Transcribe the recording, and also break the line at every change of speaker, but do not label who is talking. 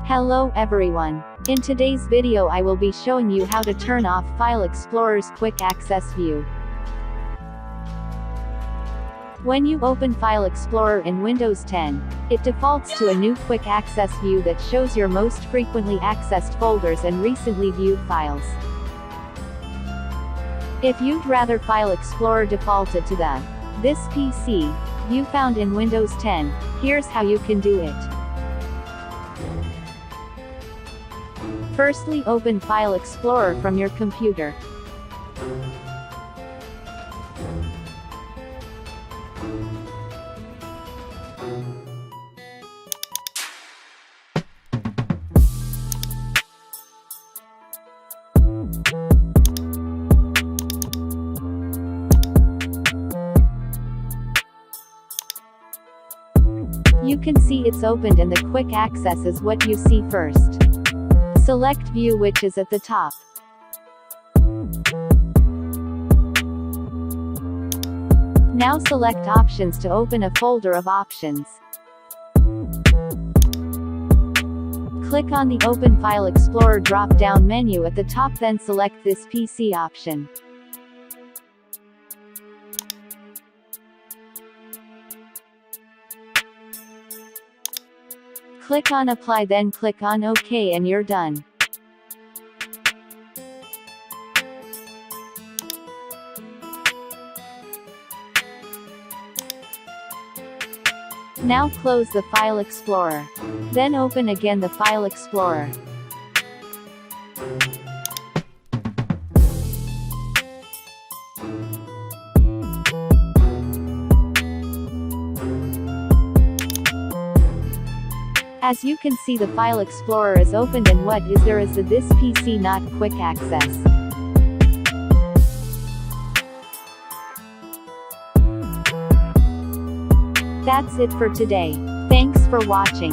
Hello everyone. In today's video I will be showing you how to turn off File Explorer's Quick Access View. When you open File Explorer in Windows 10, it defaults to a new Quick Access View that shows your most frequently accessed folders and recently viewed files. If you'd rather File Explorer defaulted to This PC view found in Windows 10, here's how you can do it. Firstly, open File Explorer from your computer. You can see it's opened and the quick access is what you see first. Select View, which is at the top. Now select Options to open a folder of options. Click on the Open File Explorer drop-down menu at the top, then select this PC option. Click on Apply, then click on OK and you're done. Now close the File Explorer. Then open again the File Explorer. As you can see, the File Explorer is opened and what is there is This PC not quick access. That's it for today. Thanks for watching.